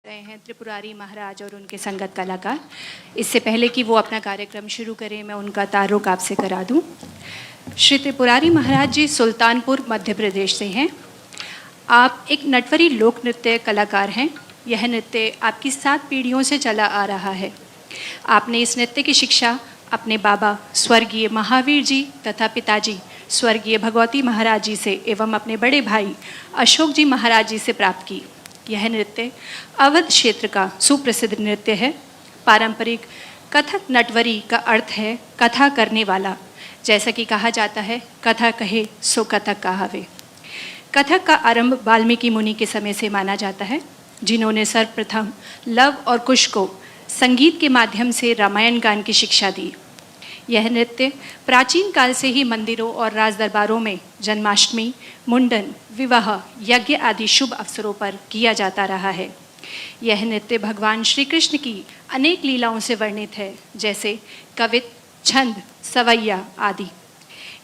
रहे हैं त्रिपुरारी महाराज और उनके संगत कलाकार। इससे पहले कि वो अपना कार्यक्रम शुरू करें, मैं उनका तारुक आपसे करा दूं। श्री त्रिपुरारी महाराज जी सुल्तानपुर मध्य प्रदेश से हैं। आप एक नटवरी लोक नृत्य कलाकार हैं। यह नृत्य आपकी 7 पीढ़ियों से चला आ रहा है। आपने इस नृत्य की शिक्षा अपने बाबा स्वर्गीय महावीर जी तथा पिताजी स्वर्गीय भगवती महाराज जी से एवं अपने बड़े भाई अशोक जी महाराज जी से प्राप्त की। यह नृत्य अवध क्षेत्र का सुप्रसिद्ध नृत्य है। पारंपरिक कथक नटवरी का अर्थ है कथा करने वाला। जैसा कि कहा जाता है, कथा कहे सो कथक कहावे। कथक का आरंभ वाल्मीकि मुनि के समय से माना जाता है, जिन्होंने सर्वप्रथम लव और कुश को संगीत के माध्यम से रामायण गान की शिक्षा दी। यह नृत्य प्राचीन काल से ही मंदिरों और राज दरबारों में जन्माष्टमी, मुंडन, विवाह, यज्ञ आदि शुभ अवसरों पर किया जाता रहा है। यह नृत्य भगवान श्री कृष्ण की अनेक लीलाओं से वर्णित है, जैसे कवित, छंद, सवैया आदि।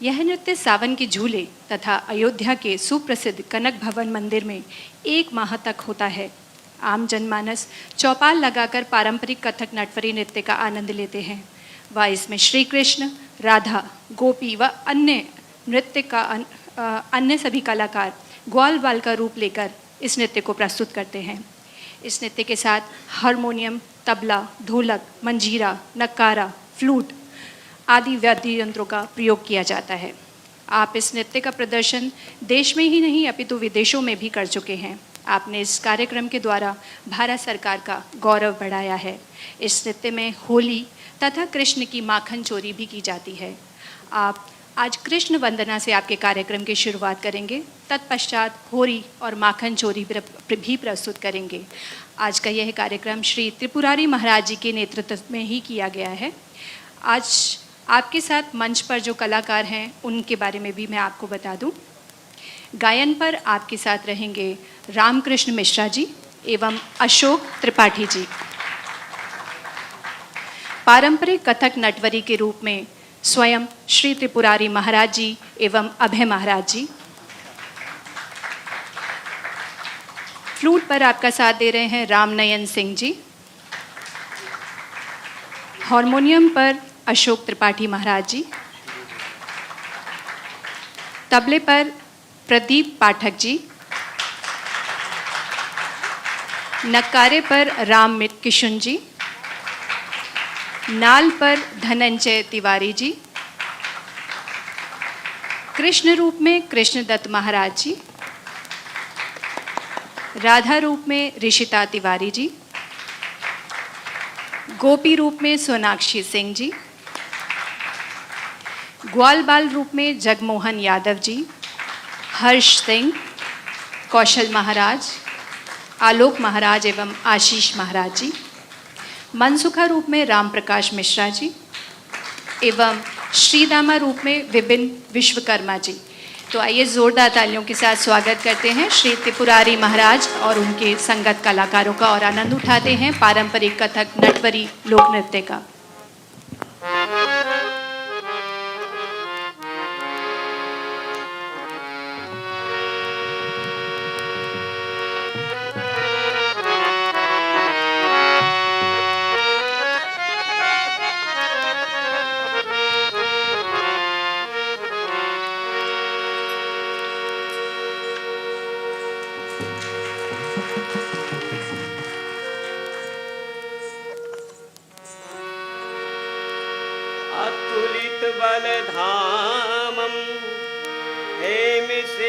यह नृत्य सावन के झूले तथा अयोध्या के सुप्रसिद्ध कनक भवन मंदिर में 1 माह तक होता है। आम जनमानस चौपाल लगाकर पारंपरिक कथक नटवरी नृत्य का आनंद लेते हैं। व इसमें श्री कृष्ण, राधा, गोपी व अन्य नृत्य का अन्य सभी कलाकार ग्वाल बाल का रूप लेकर इस नृत्य को प्रस्तुत करते हैं। इस नृत्य के साथ हारमोनियम, तबला, ढोलक, मंजीरा, नक्कारा, फ्लूट आदि वाद्य यंत्रों का प्रयोग किया जाता है। आप इस नृत्य का प्रदर्शन देश में ही नहीं अपितु विदेशों में भी कर चुके हैं। आपने इस कार्यक्रम के द्वारा भारत सरकार का गौरव बढ़ाया है। इस नृत्य में होली तथा कृष्ण की माखन चोरी भी की जाती है। आप आज कृष्ण वंदना से आपके कार्यक्रम की शुरुआत करेंगे, तत्पश्चात होरी और माखन चोरी भी प्रस्तुत करेंगे। आज का यह कार्यक्रम श्री त्रिपुरारी महाराज जी के नेतृत्व में ही किया गया है। आज आपके साथ मंच पर जो कलाकार हैं उनके बारे में भी मैं आपको बता दूं। गायन पर आपके साथ रहेंगे रामकृष्ण मिश्रा जी एवं अशोक त्रिपाठी जी। पारंपरिक कथक नटवरी के रूप में स्वयं श्री त्रिपुरारी महाराज जी एवं अभय महाराज जी। फ्लूट पर आपका साथ दे रहे हैं रामनयन सिंह जी। हारमोनियम पर अशोक त्रिपाठी महाराज जी। तबले पर प्रदीप पाठक जी। नक्कारे पर राम किशुन जी। नाल पर धनंजय तिवारी जी। कृष्ण रूप में कृष्णदत्त महाराज जी। राधा रूप में ऋषिता तिवारी जी। गोपी रूप में सोनाक्षी सिंह जी। ग्वाल बाल रूप में जगमोहन यादव जी, हर्ष सिंह, कौशल महाराज, आलोक महाराज एवं आशीष महाराज जी। मनसुखा रूप में राम प्रकाश मिश्रा जी एवं श्रीदामा रूप में विपिन विश्वकर्मा जी। तो आइए जोरदार तालियों के साथ स्वागत करते हैं श्री त्रिपुरारी महाराज और उनके संगत कलाकारों का और आनंद उठाते हैं पारंपरिक कथक नटवरी लोक नृत्य का। अतुलित बलधामं हेमिशेलावदेहं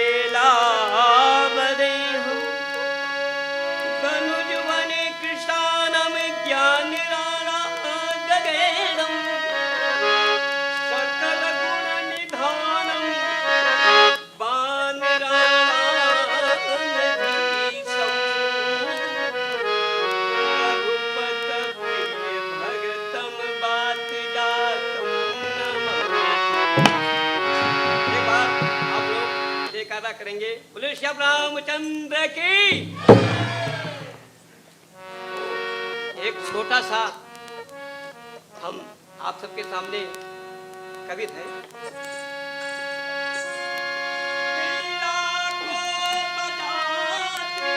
तनुजवने कृशानं ज्ञानरारागगेदं सकलगुणनिधानं वानराणामधीशं रघुपतप्रियभगतं वातजातं अदा करेंगे। बोले श्री रामचंद्र की। एक छोटा सा हम आप सबके सामने कवित है। को बजाते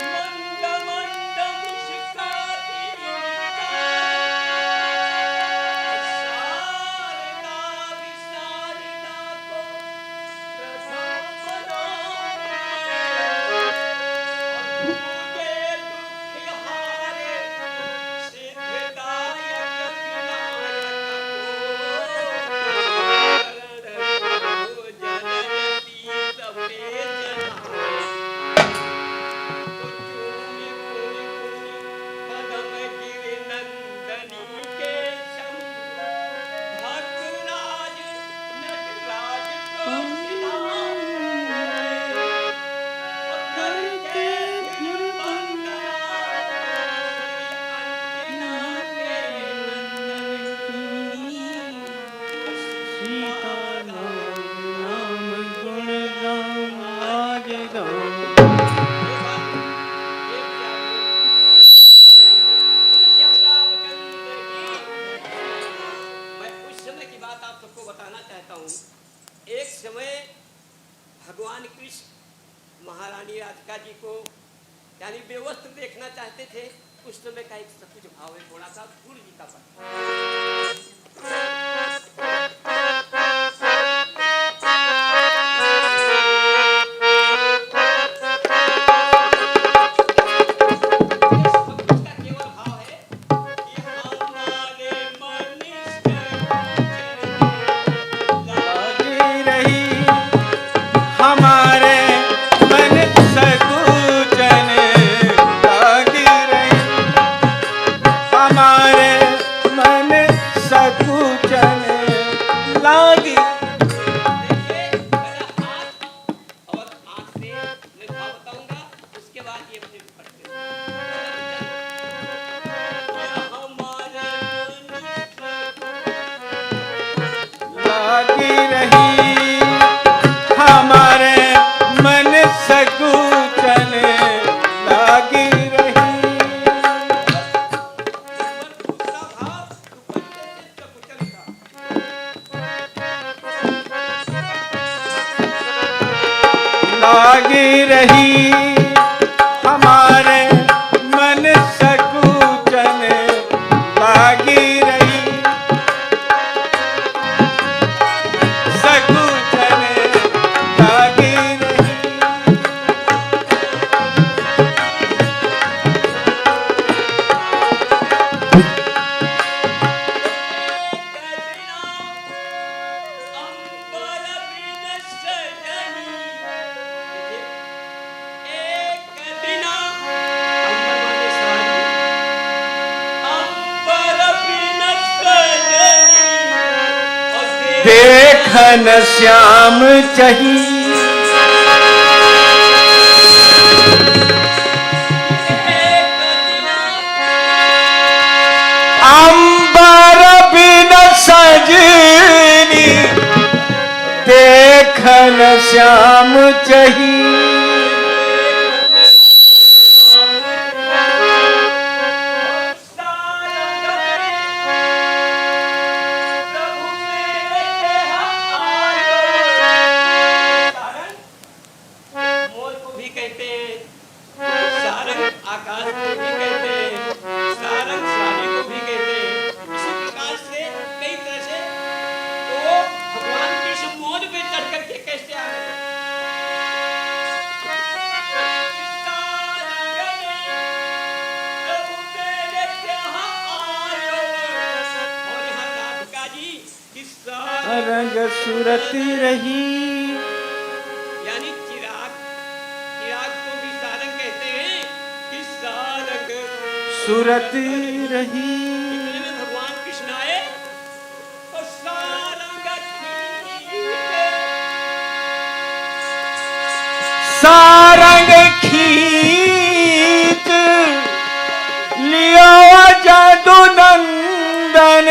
मंगल करना चाहते थे उस समय का एक सकुच भाव है थोड़ा सा गुरु जी का पद। हमारे मन सकुचन लागी रही, हमारे मन सकुचन लागी। देखिए हाथ और आंख से मैं भाव बताऊंगा उसके बाद ये मुझे पढ़ते लागी रही, हमारे मन सकुचन लागी रही। दूसरा भाव दुपट्टे से सकुचन का। लागी रही, हमारे मन सकुचन लागी रही, सकुचन लागी रही। देखन श्याम चही, अंबर बिन सजनी, देखन श्याम चही। मोर को भी कहते हैं, सारंग आकाश को भी कहते हैं, सारंग शादी को भी कहते हैं। इसी प्रकार से कई तरह से तो भगवान कृष्ण मोर पे चढ़ करके कैसे आ गए? प्रभु तेरे यहाँ आयो। और यहाँ राधिका जी किस्सा रंग सुरती रही, यानी चिराग, चिराग को भी सारंग कहते हैं कि सारंग सुरती रही। इतने में भगवान कृष्ण आए और सारंग सारंग खींच लियो जादू नंदन,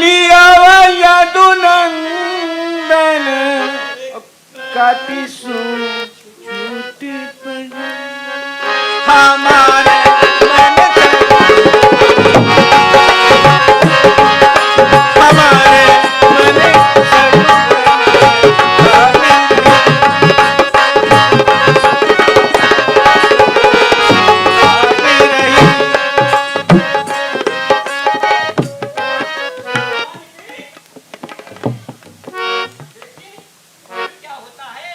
लियो जादू नंदन, काटी सू छूटी पड़ी हमारे मन हमारे मन क्या होता है?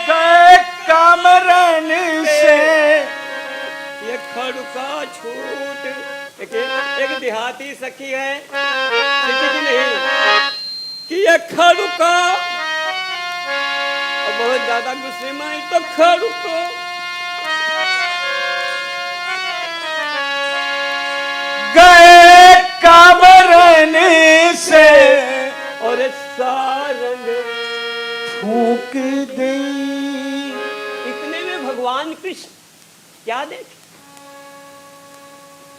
गए कामरन से ये खड़ुका छूट एक देहाती सखी है किसी की नहीं कि ये खड़ुका और बहुत ज्यादा गुस्से में आई तो खड़ुको गए कामरन से और सारंग फूक दी। इतने में भगवान कृष्ण क्या देखे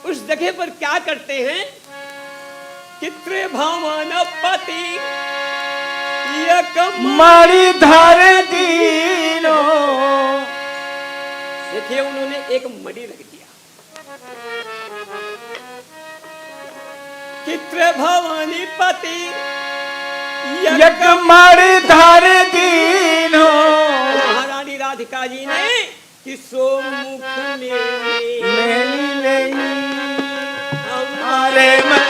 उस जगह पर क्या करते हैं? चित्रे भावन पति मारी धार दीनो। देखिए उन्होंने एक मणि रख दिया चित्र भवानी पति यक मारी धार दीनो। महारानी राधिका जी ने किसो मुख मेली हमारे मन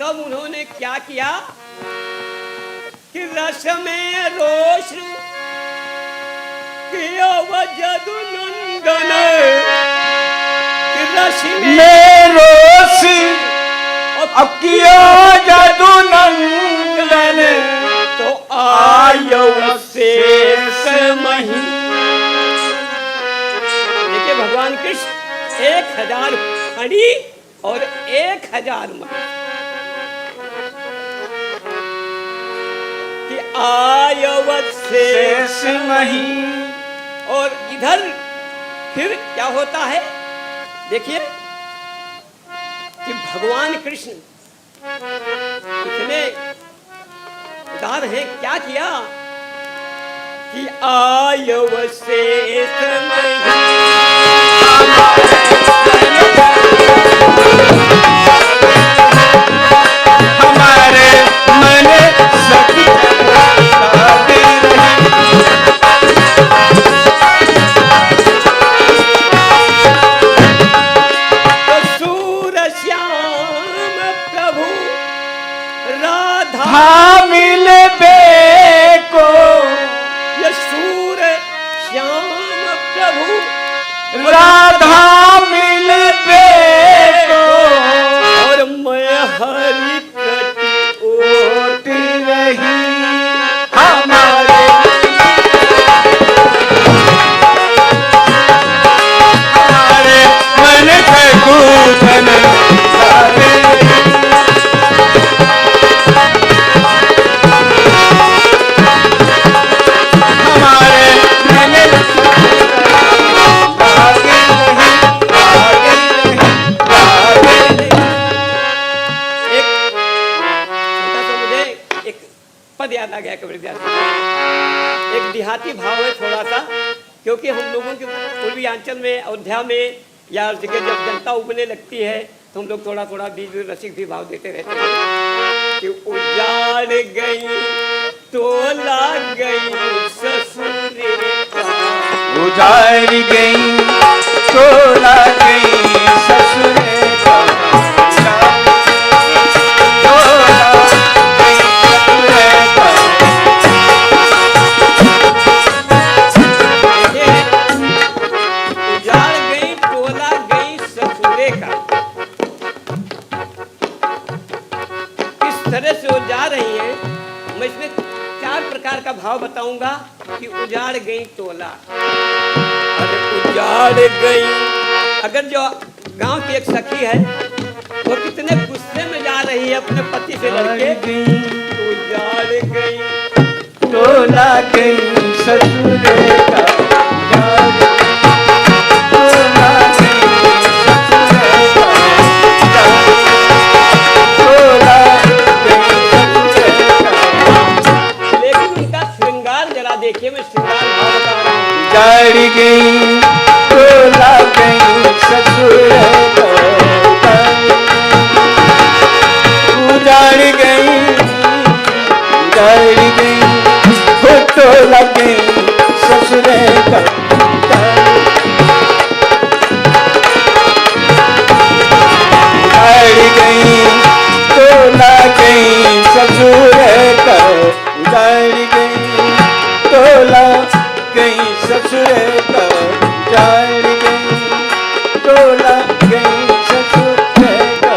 तब उन्होंने क्या किया कि रस में रोष किया वजदु नंदन कि रस में रोष अब किया जादू नंदन तो आयो शेष मही। देखिए भगवान कृष्ण 1000 खड़ी और 1000 मही कि आयवत शेष मही। और इधर फिर क्या होता है देखिए कि भगवान कृष्ण इतने उदार हैं, क्या किया कि आयवत शेष मही हमारे मन सखी तो सूर श्याम प्रभु राधा मिल को ये सूर श्याम प्रभु राधा मिल को और मैं हरि प्रति ओट रही हमारे हमारे मन से कूटन सारे हमारे मन आगे एक छोटा सा मुझे एक पद याद आ गया कबीरदास जी। एक देहाती भाव है थोड़ा सा, क्योंकि हम लोगों के पूर्वी अंचल में अयोध्या में या जगह जब जनता उगने लगती है तो हम लोग थोड़ा थोड़ा बीच में रसिक भी भाव देते रहते हैं कि उजाड़ गई तो लाग गई ससुरे का। उजाड़ गई तोला गई ससुरे का तोला गई ससुरे का। उजाड़ गई टोला गई ससुरे का। किस तरह से वो जा रही है, मैं इसमें 4 प्रकार का भाव बताऊंगा कि उजाड़ गई टोला। अरे उजाड़ गई, अगर जो गांव की एक सखी है वो कितने गुस्से में जा रही है अपने पति से लड़के, तो उजाड़ गई तोला गई ससुरे का तोला गई ससुरे का तोला गई ससुरे का। लेकिन उनका श्रृंगार जरा देखिए, मैं श्रृंगार भाव बता रहा हूँ। उजाड़ गई तोला गई ससुरे का उजाड़ गई तोला गई ससुरे का। उजाड़ गई तोला गई ससुरे का उजाड़ गई तोला गई ससुरे का उजाड़ गई तोला गई ससुरे का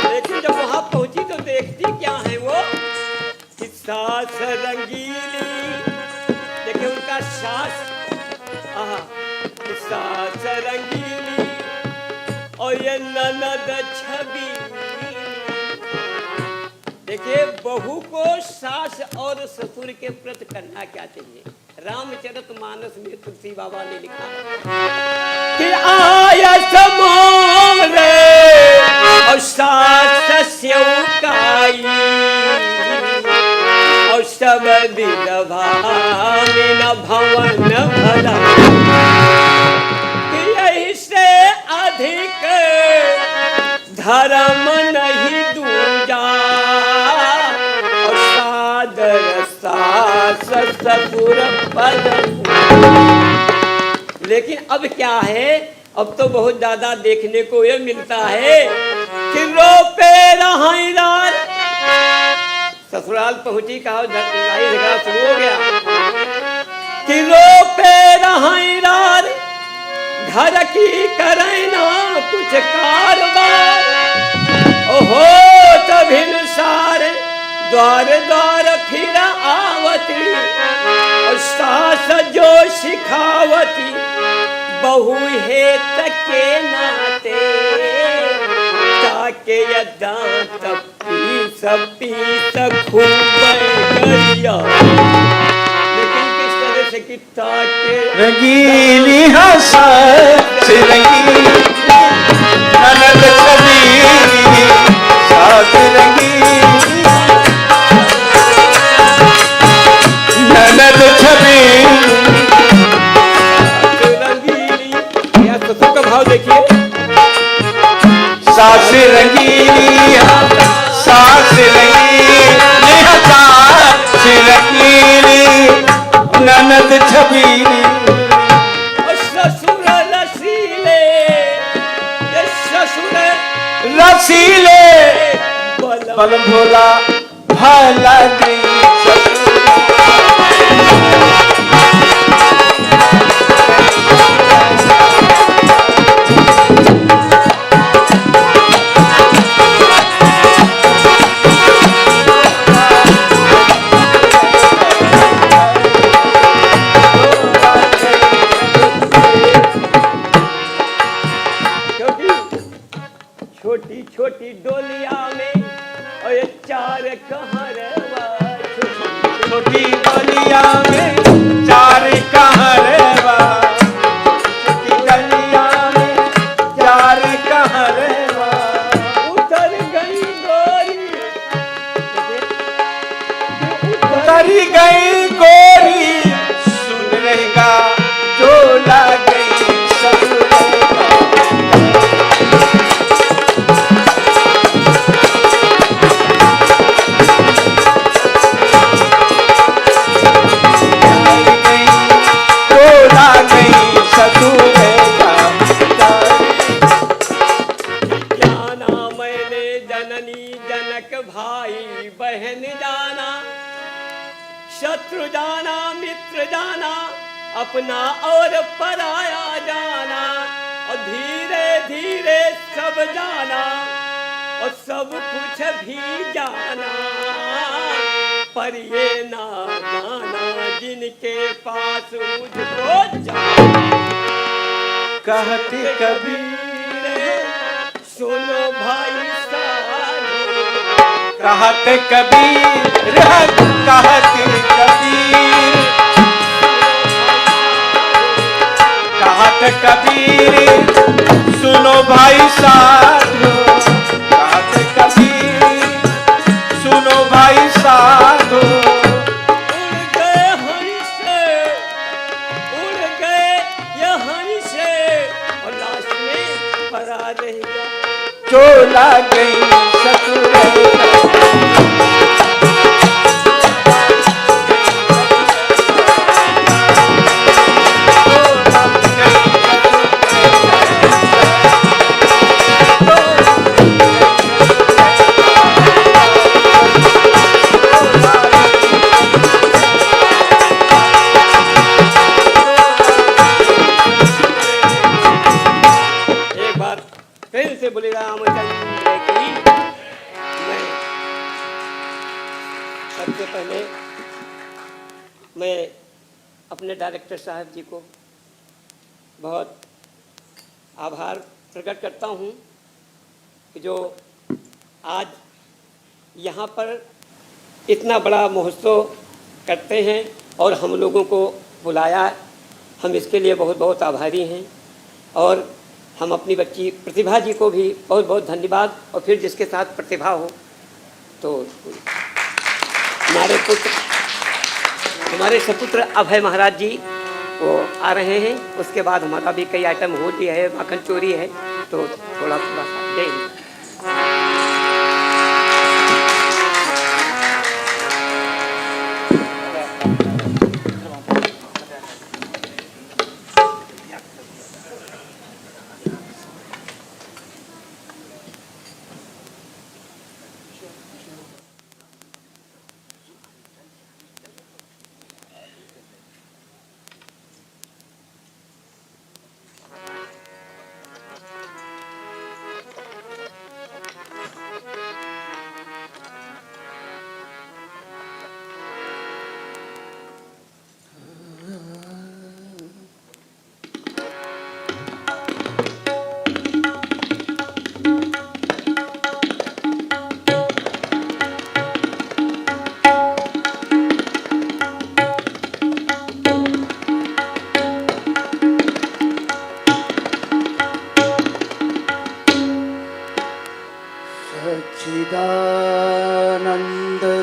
लेकिन जब वहां पहुंची तो देखती क्या है वो कि सास रंगीली। देखिए उनका सास, आहा, कि सास रंगीली और ये ननद छवि। देखिए, बहू को सास और ससुर के प्रति करना क्या चाहिए। रामचरितमानस में तुलसी बाबा ने लिखा कि आयस मोरे और सास स्यौकाई और सब विधवा बिन भवन भला, कि यही से अधिक धर्म नहीं दूजा और सादर सास ससुर पद। लेकिन अब क्या है, अब तो बहुत ज्यादा देखने को ये मिलता है कि रोपे रहाइदार ससुराल पहुंची, कहा लड़ाई झगड़ा शुरू हो गया कि रोपे रहाइदार घर की करे ना कुछ कारबार। ओहो तभी सारे द्वार द्वार फिर आवती और सास जो सिखावती बहु हेत के नाते, ताके दांत पीस पीस खूब गरिया। लेकिन किस तरह से कि ताके रंगीली हंसा से रंगीली ननद छबीली साथ रंगीली ननद छबीली रंगीली। या ससुर का भाव देखिए, सास रंगीली सास रंगीली सास रंगीली ननद छबीली और ससुर रसीले, ये ससुर रसीले बल पल भोला भला गई छोटी छोटी डोलिया में और ये चार कहरवा, छोटी डलिया में चार कहरवा, छोटी डलिया में चार कहरवा। उतर गई गोरी, उतरी गई गोरी सुन रहेगा जो लग गई ससुर। जाना मैंने जननी जनक भाई बहन जाना, शत्रु जाना मित्र जाना, अपना और पराया जाना, और धीरे धीरे सब जाना और सब कुछ भी जाना, पर ये ना जाना जिनके पास मुझको जाना। कहते कभी सुनो भाई साधु, कहते कबीर कहते कबीर कहते कबीर सुनो भाई साधु, कहते कबीर सुनो भाई साधु। उड़ गए हंस, उड़ गए ये हंस और लास्ट में परा रहेगा जो लग गई ससुर। एक बार फिर से बोले रामचंद्र की। मैं सबसे पहले मैं अपने डायरेक्टर साहब जी को बहुत आभार प्रकट करता हूँ कि जो आज यहाँ पर इतना बड़ा महोत्सव करते हैं और हम लोगों को बुलाया, हम इसके लिए बहुत बहुत आभारी हैं। और हम अपनी बच्ची प्रतिभा जी को भी बहुत बहुत धन्यवाद। और फिर जिसके साथ प्रतिभा हो तो हमारे सपुत्र अभय महाराज जी वो आ रहे हैं। उसके बाद हमारा भी कई आइटम होली है, माखन चोरी है, तो थोड़ा सा जय हिंद।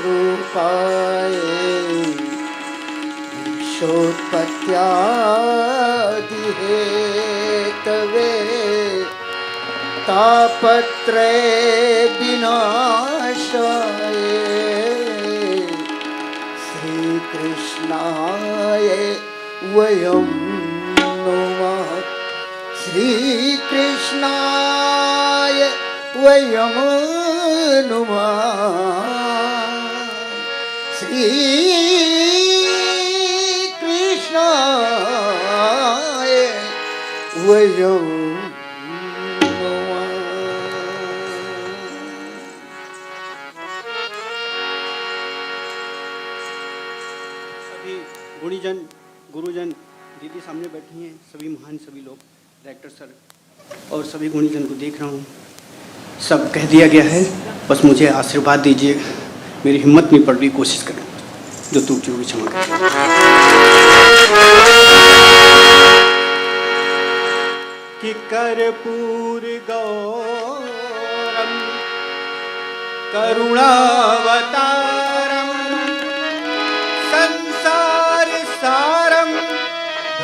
सच्चिदानन्दरूपाय ईशोत्पत्त्यादिहेतवे तापत्रय विनाशाय श्रीकृष्णाय वयं नमः। श्रीकृष्णाय वयं नमः। श्रीकृष्णाय वयं नमः। सभी गुणीजन, गुरुजन, दीदी सामने बैठी हैं, सभी महान सभी लोग, डायरेक्टर सर और सभी गुणीजन को देख रहा हूँ। सब कह दिया गया है, बस मुझे आशीर्वाद दीजिए। मेरी हिम्मत नहीं पड़ रही, कोशिश करें, जो टूटी हुई क्षमा करें। कि कर्पूर गौरम करुणावतारम संसार सारम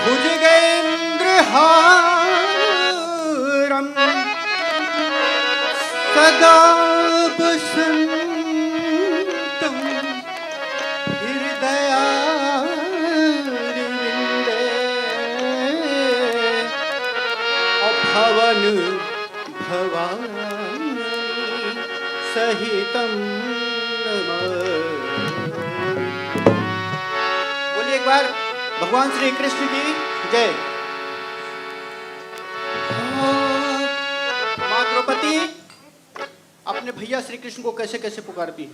भुजगेन्द्रहारम सदा वसन्तं हृदयारविन्दे अभवन भवानी सहितं नमामि। बोलिए एक बार भगवान श्री कृष्ण की जय। माँ द्रौपदी अपने भैया श्री कृष्ण को कैसे कैसे पुकारती है।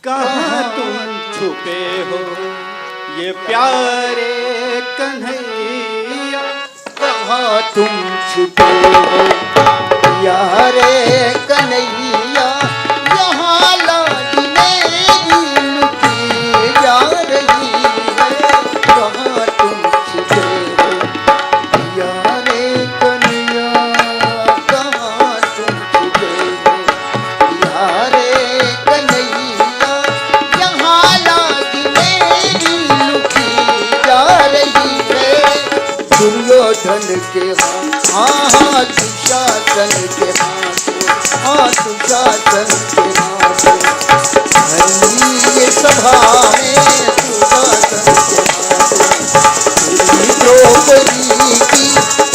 कहाँ तुम छुपे हो ये प्यारे कन्हैया, कहाँ तुम छुपे हो यारे कन्हैया, यहाँ लाडली लुटी जा रही है। कहाँ तुम छुपे हो यारे कन्हैया, कहाँ तुम छुपे हो यारे कन्हैया, यहाँ लाडली लुटी जा रही है। दुर्योधन के हाँ दुशासन के हाँ दुशासन के हाथों भरी ये सभा में दुशासन के हाथों द्रौपदी की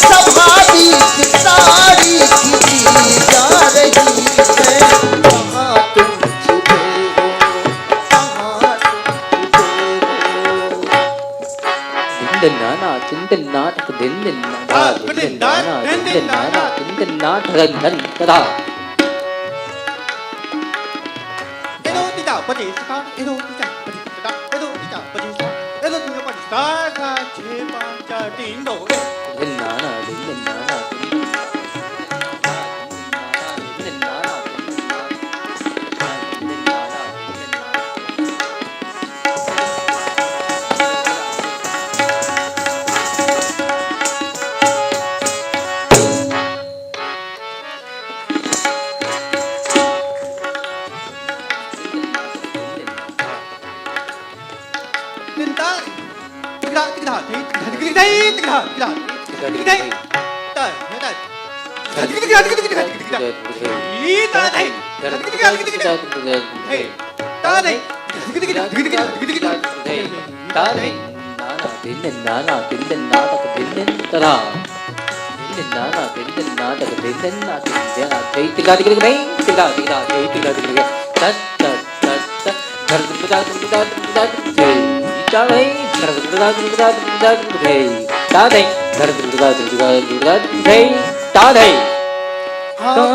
सभा बीच सारी खींची जा रही है। कहाँ तुम छुपे हो, कहाँ तुम छुपे हो। Dindana, dindana, dindana, dindana, dindana, dindana. Edo tidak berdista, Edo tidak berdista, Edo tidak berdista, Edo tidak berdista, Cepat jadi Dindana, dindana,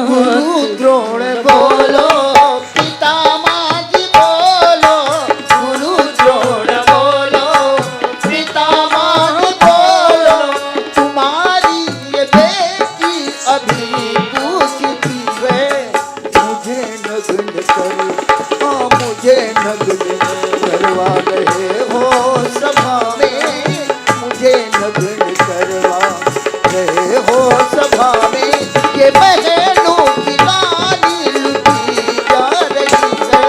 गुरु द्रोण बोलो पितामह जी बोलो, गुरु द्रोण बोलो पितामह बोलो, तुम्हारी ये बेटी अभी पूछती है, मुझे नग्न करो, हाँ मुझे नग्न करवा रहे हो सभा में, मुझे नग्न करवा रहे हो सभा में, ये बहनों की रानी लुटी जा रही है,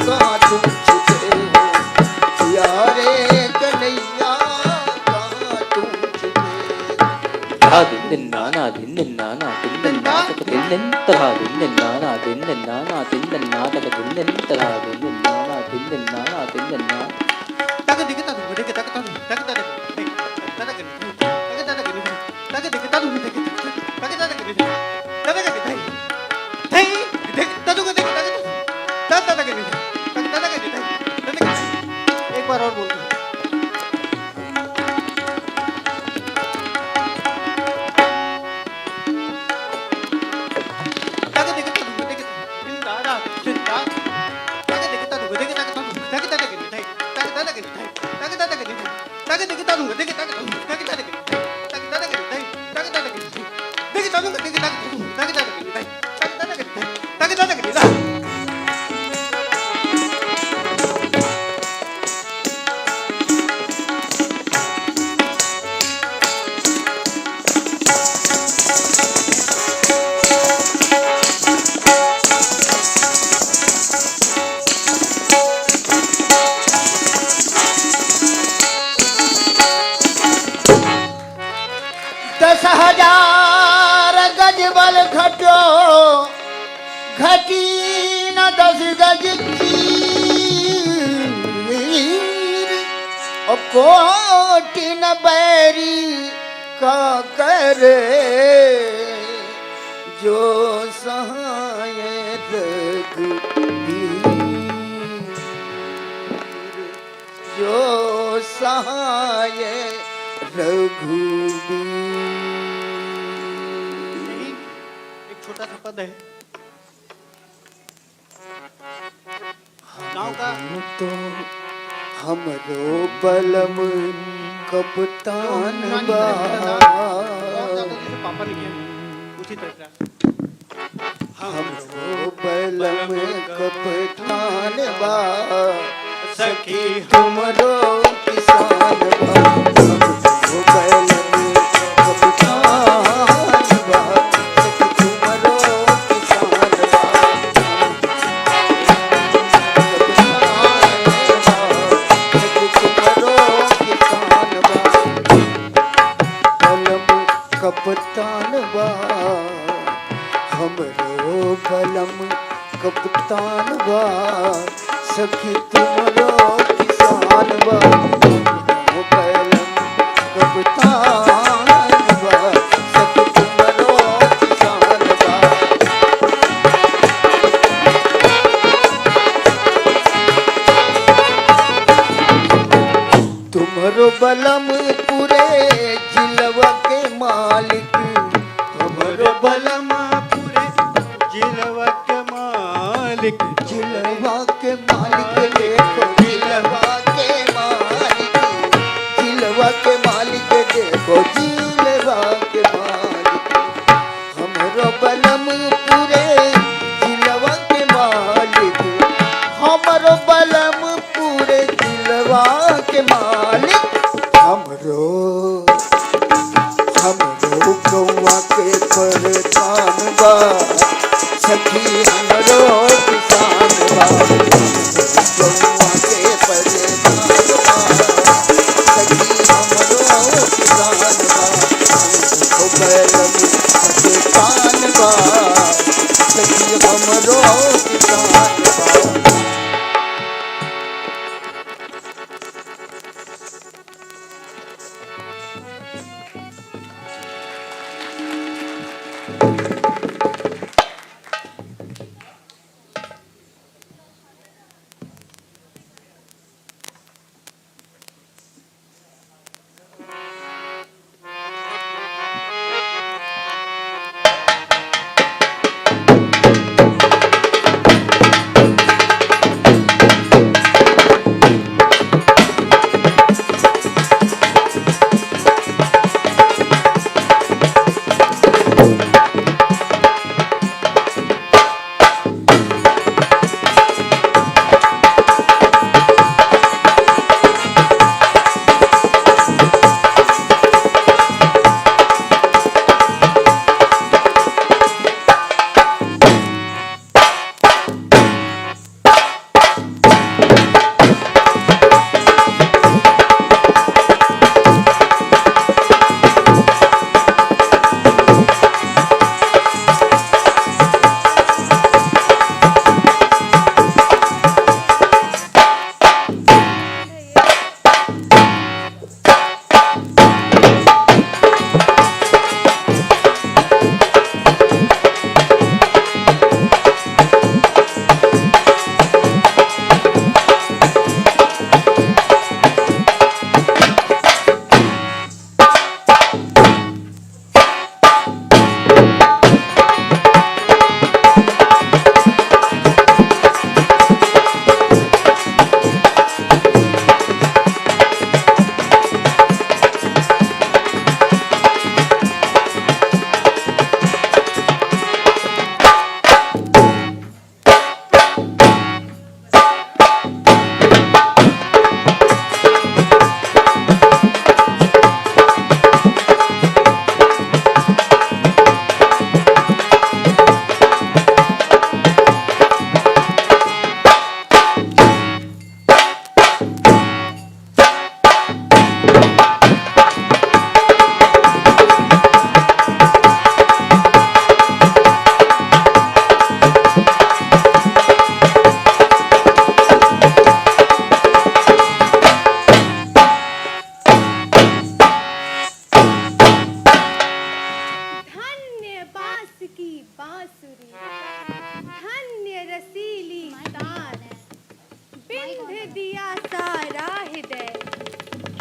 कहाँ तुम छुपे हो प्यारे कन्हैया, कहाँ तुम छुपे एक बार और बोल दो। दस हजार गज बल घटो, घटी न 10 गज चीर, और कोटि न बैरी का करे, जो सहाय रघुबीर, जो सहाय रघुबीर। एक छोटा सा पद है गाँव का। तो हमरो बलम कप्तान बा, पापा ने किया उसी तरह हमरो बलम कप्तान बा, सखी हमरो किसान बा, हमरो बलम कप्तान बा, सखी हमरो किसान बा, कप्तान बा, हमरो बलम कप्तान बा, सखी तुमरो किसान बा, हमरो बलम कप्तान बा, सखी तुमरो किसान बा। तुम्हारो बलम पूरे जिलवा के मालिक, हमरो बलम पूरे जिलवा के मालिक, जिलवा के मालिक देखो, जिलवा के मालिक, जिलवा के मालिक देखो, जिलवा के मालिक, हमरो बलम पूरे जिलवा के मालिक, हमरो बलम पूरे जिलवा के मालिक, हमरो गौवा के परधान बा, सखी हमरो किसान बा, गौवा के परधान बा, सखी हमरो किसान किसान बा सखी हमरो किसान बा।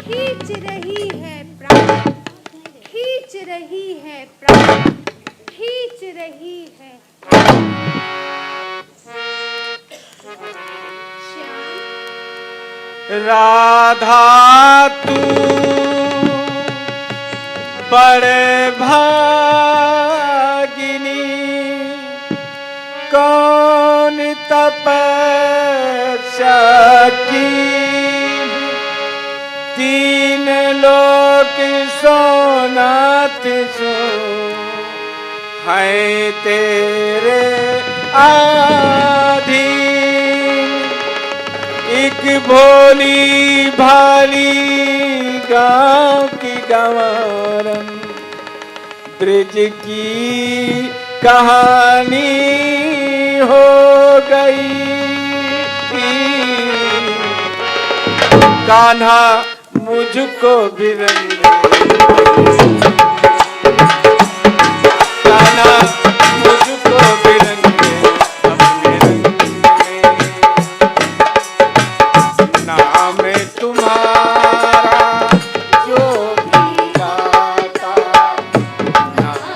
खींच रही है प्राण, खींच रही है प्राण, खींच रही है। राधा तू बड़े भागिनी, कौन तपस्या की, तीन लोक सोनात सो है तेरे आधीन। एक भोली भाली गाँव की गंवारन, ब्रिज की कहानी हो गई। कान्हा मुझको भी रंग कान्हा मुझको भी रंग अपने रंग में। नाम तुम्हारा जो भी गाता, नाम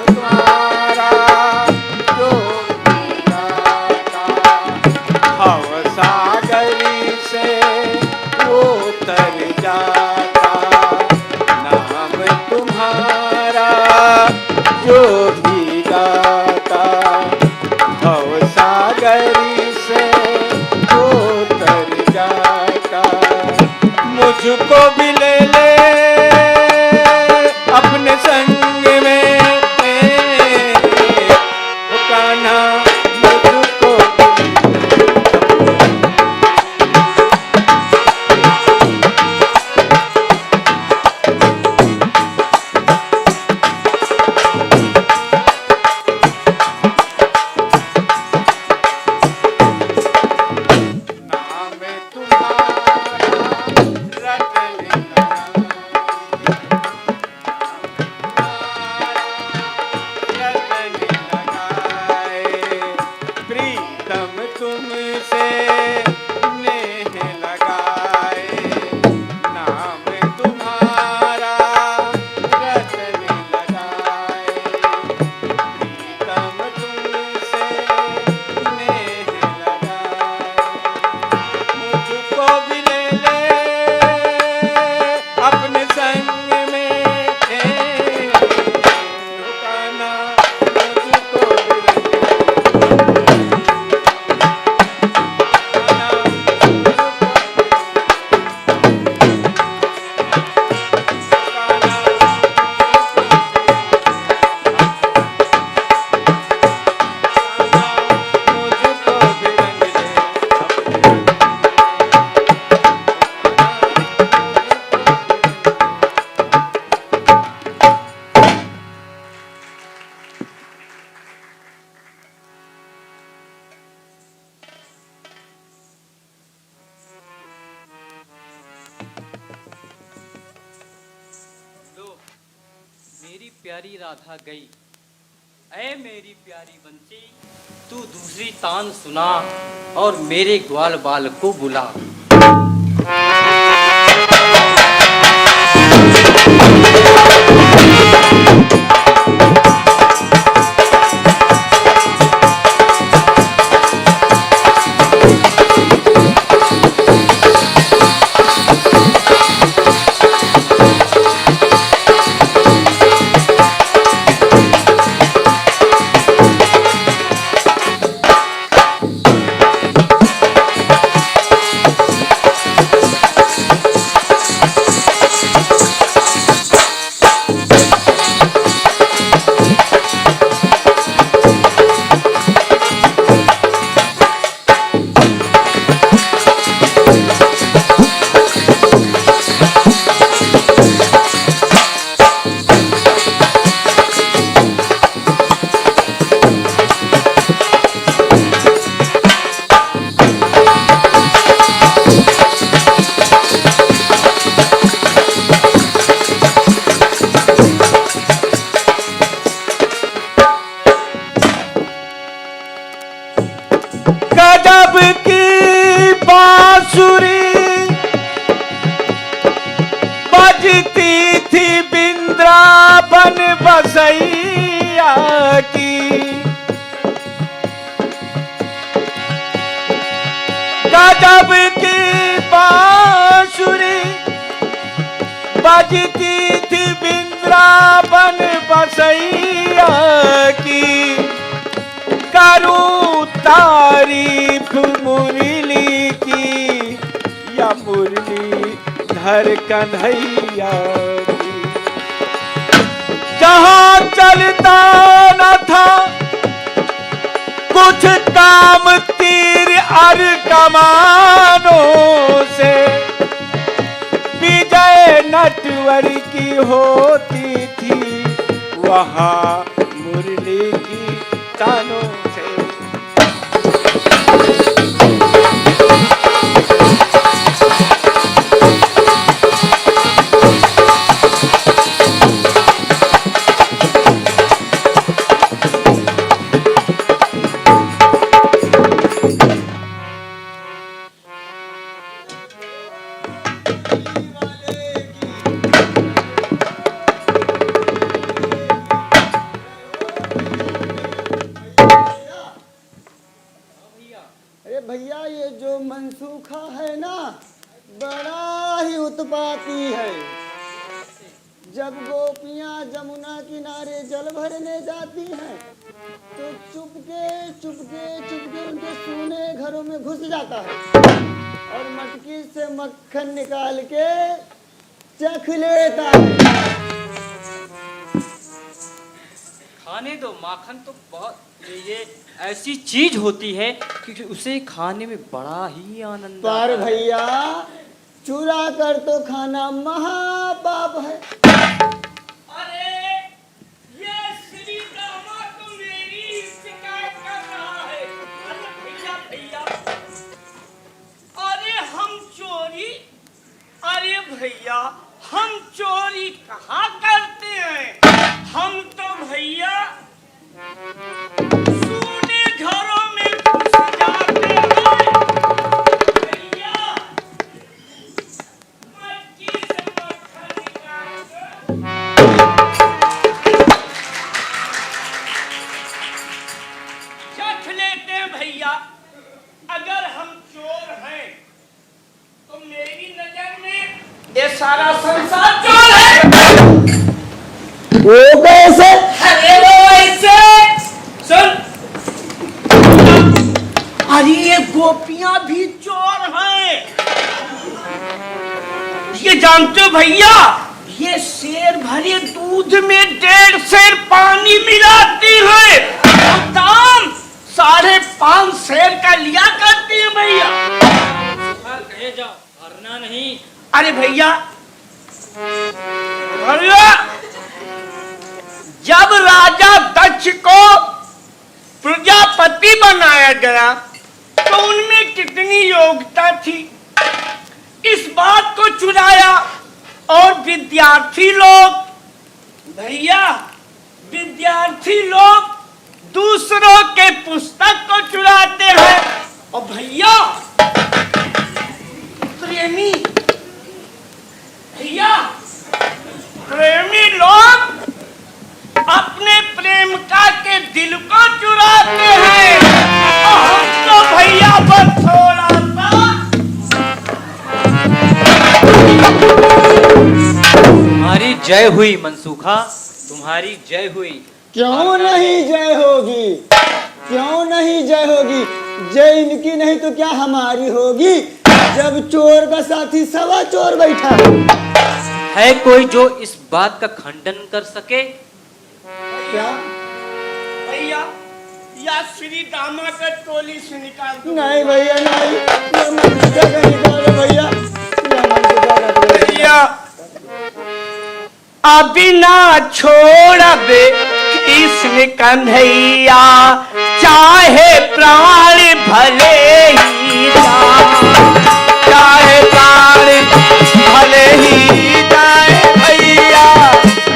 तुम्हारा जो भी गाता, भव सागरी से वो तर जाता। नाम तुम्हारा जो भी गाता, भव सागरी से वो तर जाता। मुझको भी ले ले अपने संग में, ओ कान्हा मुझको भी प्यारी राधा गई, ऐ मेरी प्यारी बंसी तू दूसरी तान सुना और मेरे ग्वाल बाल को बुला। गजब की बांसुरी बजती थी बिंद्रावन बसैया की। गजब की बांसुरी बजती थी बिंद्रावन बसैया की। करूं तारीफ मुरली की या मुरली धर कन्हैया की। जहां चलता न था कुछ काम तीर और कमानों से, विजय नटवर की होती थी वहां मुरली की तानों से। अरे भैया, ये जो मनसूखा है ना, बड़ा ही उत्पाती है। जब गोपियां जमुना किनारे जल भरने जाती हैं तो चुपके चुपके चुपके उनके सोने घरों में घुस जाता है और मटकी से मक्खन निकाल के चख लेता है। खाने दो, माखन तो बहुत ये ऐसी चीज होती है कि उसे खाने में बड़ा ही आनंद पर आता है। भैया, चुरा कर तो खाना महापाप है। अरे ये श्री ब्रह्मा तो मेरी शिकायत कर रहा है। अरे भैया भैया, अरे हम चोरी, अरे भैया हम चोरी कहाँ करते हैं। हम तो भैया सोने घरों में घुस जाते हैं। भैया मटकी से मक्खन निकाल चख लेते हैं। भैया अगर हम चोर हैं तो मेरी नजर में ये सारा संसार चोर है। वो कैसे? अरे वो ऐसे सुन, अरे ये गोपियां भी चोर हैं। ये जानते हो भैया, ये शेर भरे दूध में 1.5 शेर पानी मिलाती है और दाम 5.5 शेर का लिया करती है भैया। कहे जाओ, भरना नहीं। अरे भैया भैया, जब राजा दक्ष को प्रजापति बनाया गया तो उनमें कितनी योग्यता थी। इस बात को चुराया और विद्यार्थी लोग भैया विद्यार्थी लोग दूसरों के पुस्तक को चुराते हैं और भैया प्रेमी लोग अपने प्रेमिका के दिल को चुराते हैं और हमको भैया बस थोड़ा सा। तुम्हारी जय हुई मनसूखा, तुम्हारी जय हुई। क्यों नहीं जय होगी, क्यों नहीं जय होगी? जय इनकी नहीं तो क्या हमारी होगी, जब चोर का साथी सवा चोर बैठा है कोई जो इस बात का खंडन कर सके? क्या? भैया या श्री दामा का टोली से निकाल दो। नहीं भैया नहीं, ये मनसूखा का निकालो भैया, ये मनसूखा का भैया अभी ना छोड़ बे कृष्ण कन्हैया, चाहे प्राण भले ही जाए, चाहे प्राण भले ही जाए भैया,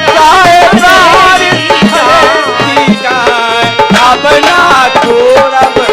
चाहे प्राण भले ही जाए, अब ना छोड़ बे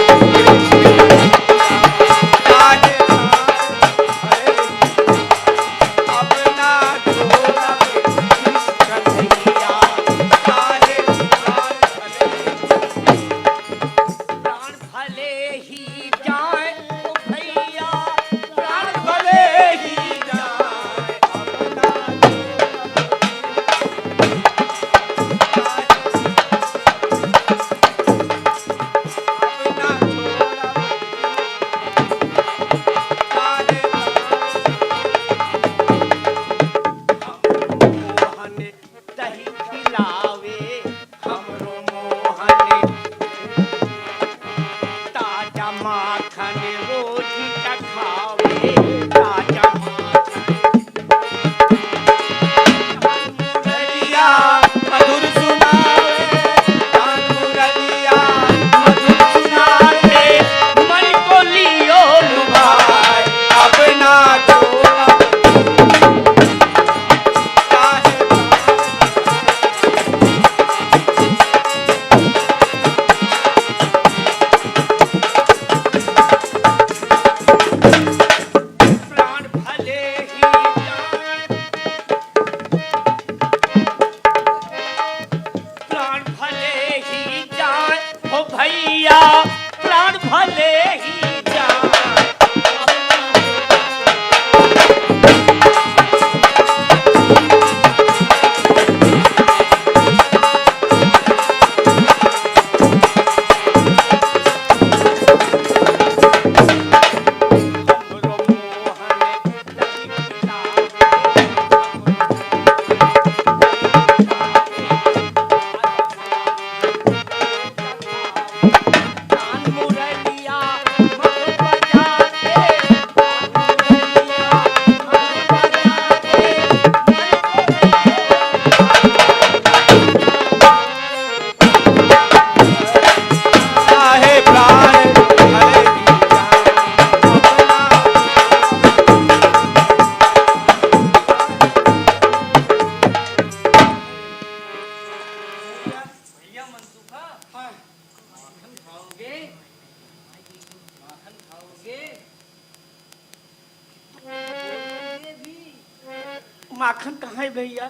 माखन कहाँ है भैया?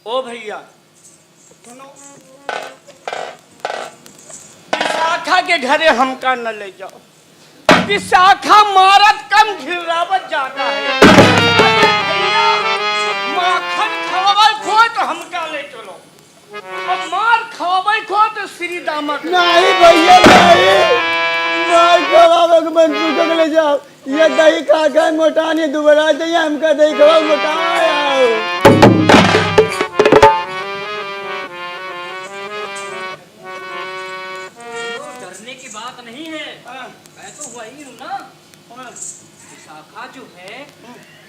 ओ भैया सुनो, विशाखा के घरे हमका न ले जाओ, विशाखा मारत कम घिरावत जाता है। भैया माखन खवावे खो तो हमका ले चलो, और मार खवावे खो तो श्री दामा। नहीं भैया नहीं, मार खवावे के मनसूखा के ले जाओ, ये दही खा खा मोटाने दुबरा जाइए, हमका दही खवा मोटाया। डरने की बात नहीं है, मैं तो वही हूँ ना। विशाखा जो है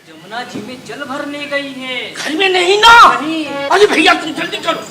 जमुना जी में जल भरने गई है। घर में नहीं ना? नहीं। अरे भैया तुम जल्दी करो।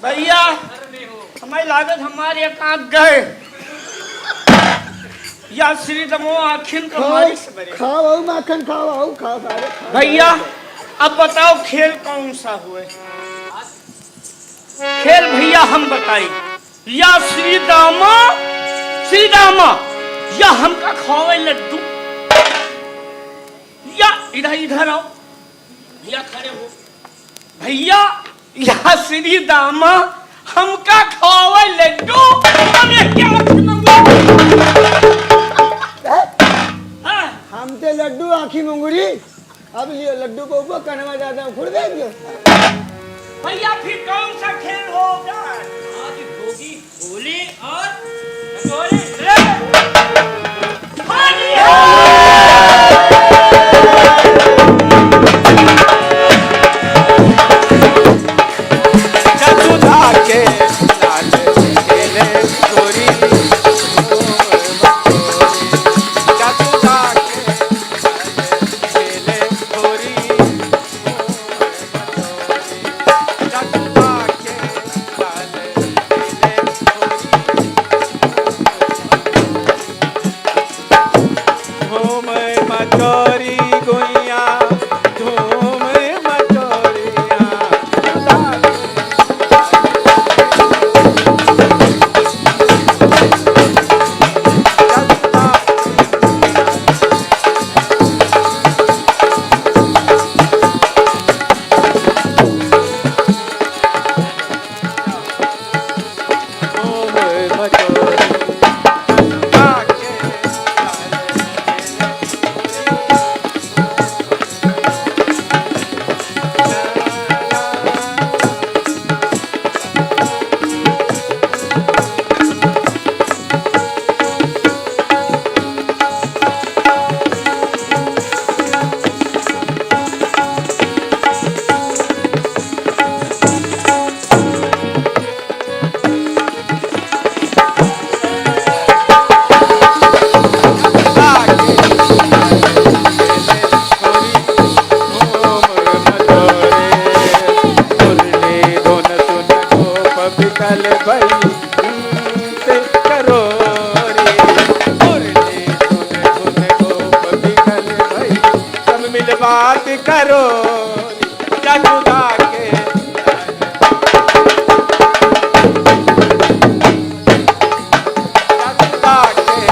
भैया हमारी लागत हमारे एकांत गए या श्री दमो आखिर हमारी सबरे। खाओ आओ माखन खाओ आओ खाओ सारे खाओ। भैया अब बताओ खेल कौन सा हुए? खेल भैया हम बताई या श्री दामा या हमका खावे लड्डू या इधर इधर आओ भैया खड़े हो भैया या श्री दामा हमका खावे लड्डू हमें क्या हाँ? हम ते लड्डू आँखी मुंगरी अब ये लड्डू को ऊपर कनवा ज्यादा उखड़ देंगे। भैया फिर कौन सा खेल होगा? आज होगी होली और रंगोली। जसुदा के लाल खेले गोरी जसुदा के खेले गोरी जसुदा के लाल खेले गोरी धूम मचोरी गुइया धूम मचोरिया बिकल भई ते करो रे मुरली धुन गोप बिकल भई सब मिल बात करो जसुदा के जसुदा के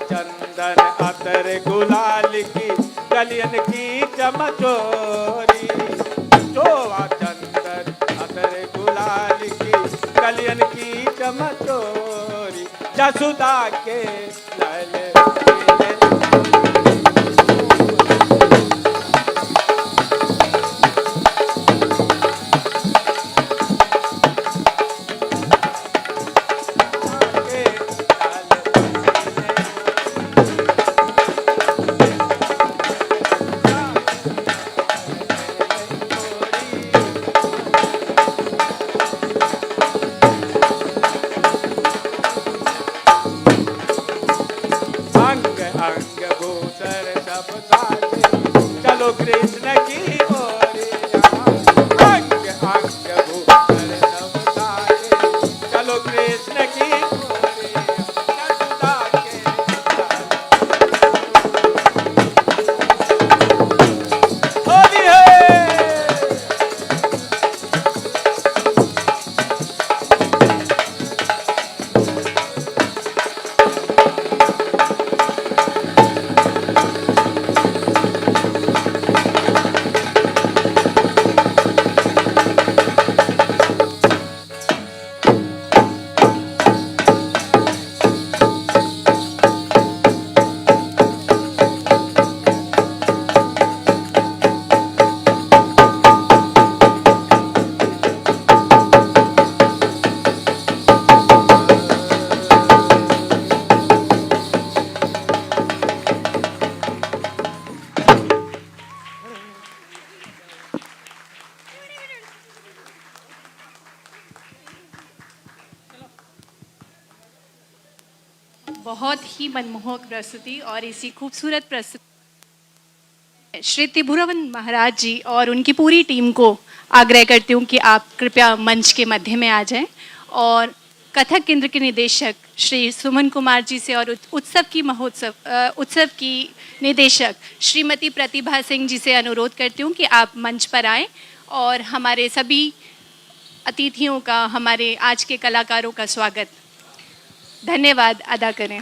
चंदन अतर गुलाल की कलियन की चमचोरी चोवा चंदन अतर गुलाल की कलियन की चमचोरी जसुदा के लाल चलो कृष्ण की ओरे अंग अंग भूषण सब सारे चलो कृष्ण की ओरे बहुत ही मनमोहक प्रस्तुति और इसी खूबसूरत प्रस्तुति श्री त्रिभुवन महाराज जी और उनकी पूरी टीम को आग्रह करती हूँ कि आप कृपया मंच के मध्य में आ जाएं और कथक केंद्र के निदेशक श्री सुमन कुमार जी से और उत्सव की निदेशक श्रीमती प्रतिभा सिंह जी से अनुरोध करती हूँ कि आप मंच पर आएं और हमारे सभी अतिथियों का, हमारे आज के कलाकारों का स्वागत धन्यवाद अदा करें।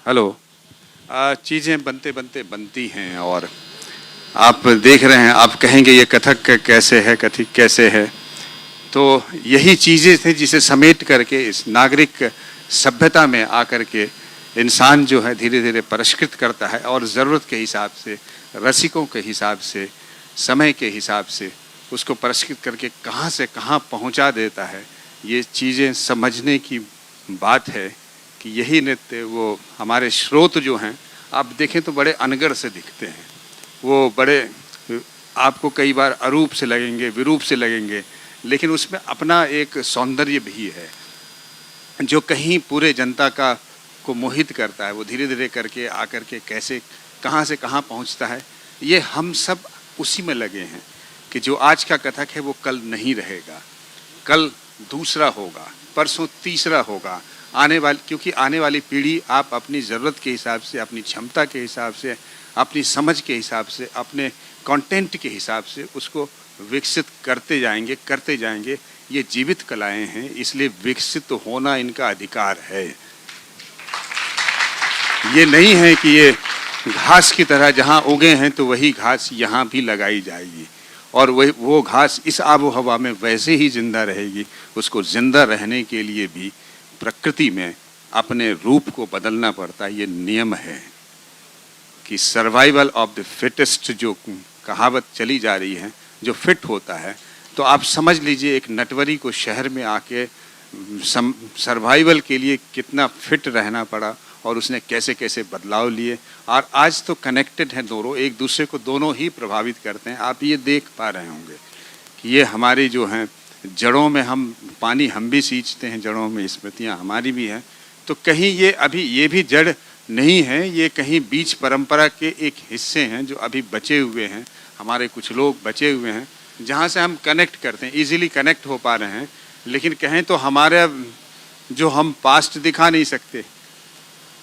हेलो। चीज़ें बनते बनते बनती हैं और आप देख रहे हैं, आप कहेंगे ये कथक कैसे है, कथक कैसे है, तो यही चीज़ें थे जिसे समेट करके इस नागरिक सभ्यता में आकर के इंसान जो है धीरे धीरे परिष्कृत करता है और ज़रूरत के हिसाब से, रसिकों के हिसाब से, समय के हिसाब से उसको परिष्कृत करके कहाँ से कहाँ पहुँचा देता है। ये चीज़ें समझने की बात है कि यही नृत्य, वो हमारे स्रोत जो हैं आप देखें तो बड़े अनगर से दिखते हैं, वो बड़े आपको कई बार अरूप से लगेंगे, विरूप से लगेंगे, लेकिन उसमें अपना एक सौंदर्य भी है जो कहीं पूरे जनता का को मोहित करता है। वो धीरे धीरे करके आकर के कैसे कहाँ से कहाँ पहुँचता है। ये हम सब उसी में लगे हैं कि जो आज का कथक है वो कल नहीं रहेगा, कल दूसरा होगा, परसों तीसरा होगा, क्योंकि आने वाली पीढ़ी आप अपनी ज़रूरत के हिसाब से, अपनी क्षमता के हिसाब से, अपनी समझ के हिसाब से, अपने कंटेंट के हिसाब से उसको विकसित करते जाएंगे। ये जीवित कलाएं हैं, इसलिए विकसित होना इनका अधिकार है। ये नहीं है कि ये घास की तरह जहाँ उगे हैं तो वही घास यहाँ भी लगाई जाएगी और वो घास इस आबो हवा में वैसे ही जिंदा रहेगी। उसको जिंदा रहने के लिए भी प्रकृति में अपने रूप को बदलना पड़ता है। ये नियम है कि सर्वाइवल ऑफ द फिटेस्ट जो कहावत चली जा रही है, जो फिट होता है, तो आप समझ लीजिए एक नटवरी को शहर में आके सर्वाइवल के लिए कितना फिट रहना पड़ा और उसने कैसे कैसे बदलाव लिए। और आज तो कनेक्टेड हैं दोनों, एक दूसरे को दोनों ही प्रभावित करते हैं। आप ये देख पा रहे होंगे कि ये हमारी जो हैं जड़ों में हम पानी हम भी सींचते हैं, जड़ों में स्मृतियाँ हमारी भी हैं। तो कहीं ये अभी ये भी जड़ नहीं है, ये कहीं बीच परंपरा के एक हिस्से हैं जो अभी बचे हुए हैं। हमारे कुछ लोग बचे हुए हैं जहाँ से हम कनेक्ट करते हैं, इजीली कनेक्ट हो पा रहे हैं। लेकिन कहें तो हमारे जो हम पास्ट दिखा नहीं सकते,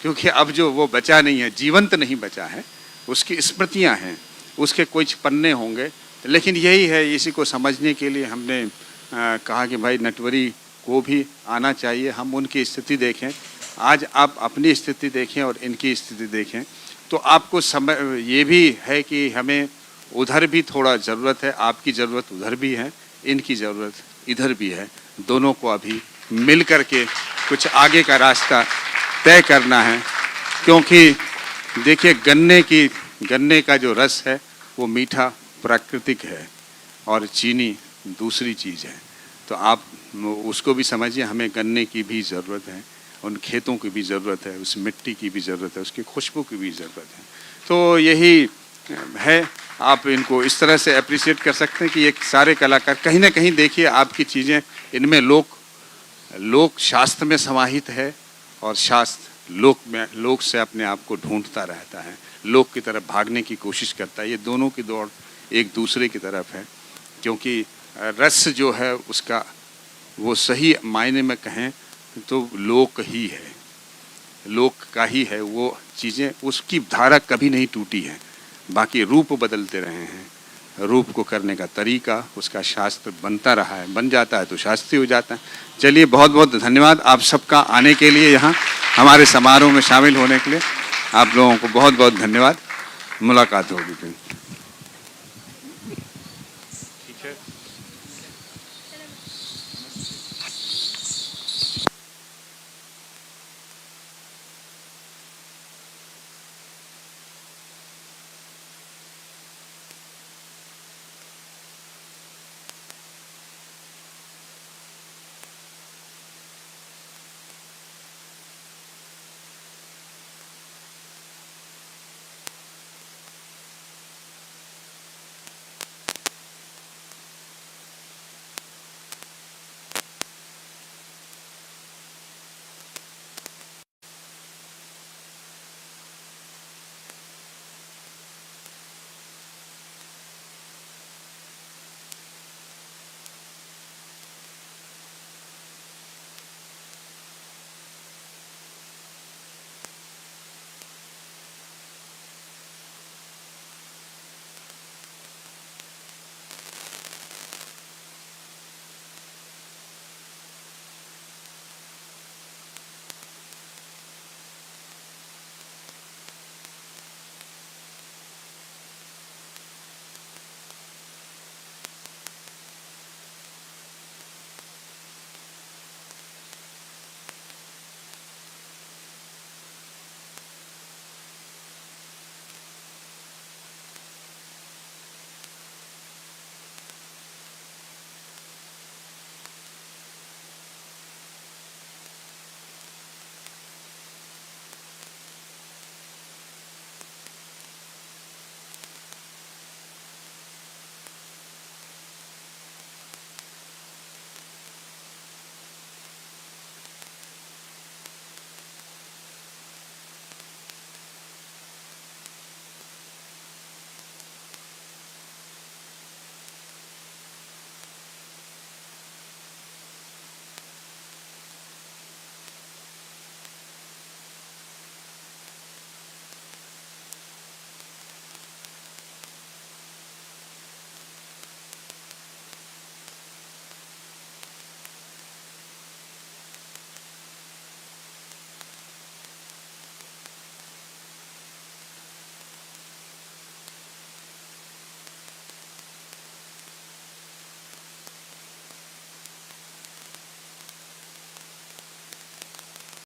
क्योंकि अब जो वो बचा नहीं है, जीवंत नहीं बचा है, उसकी स्मृतियाँ हैं, उसके कुछ पन्ने होंगे। लेकिन यही है, इसी को समझने के लिए हमने कहा कि भाई नटवरी को भी आना चाहिए, हम उनकी स्थिति देखें। आज आप अपनी स्थिति देखें और इनकी स्थिति देखें तो आपको ये भी है कि हमें उधर भी थोड़ा ज़रूरत है, आपकी ज़रूरत उधर भी है, इनकी ज़रूरत इधर भी है। दोनों को अभी मिल कर के कुछ आगे का रास्ता तय करना है, क्योंकि देखिए गन्ने का जो रस है वो मीठा प्राकृतिक है और चीनी दूसरी चीज़ है। तो आप उसको भी समझिए, हमें गन्ने की भी ज़रूरत है, उन खेतों की भी ज़रूरत है, उस मिट्टी की भी ज़रूरत है, उसकी खुशबू की भी ज़रूरत है। तो यही है, आप इनको इस तरह से अप्रिशिएट कर सकते हैं कि ये सारे कलाकार कहीं ना कहीं देखिए आपकी चीज़ें इनमें लोक शास्त्र में समाहित है और शास्त्र लोक से अपने आप को ढूंढता रहता है, लोक की तरफ भागने की कोशिश करता है। ये दोनों की दौड़ एक दूसरे की तरफ है, क्योंकि रस जो है उसका वो सही मायने में कहें तो लोक ही है, लोक का ही है वो चीज़ें, उसकी धारा कभी नहीं टूटी है। बाकी रूप बदलते रहे हैं, रूप को करने का तरीका उसका शास्त्र बनता रहा है, बन जाता है तो शास्त्रीय हो जाता है। चलिए, बहुत बहुत धन्यवाद आप सबका आने के लिए, यहाँ हमारे समारोह में शामिल होने के लिए आप लोगों को बहुत बहुत धन्यवाद। मुलाकात होगी फिर।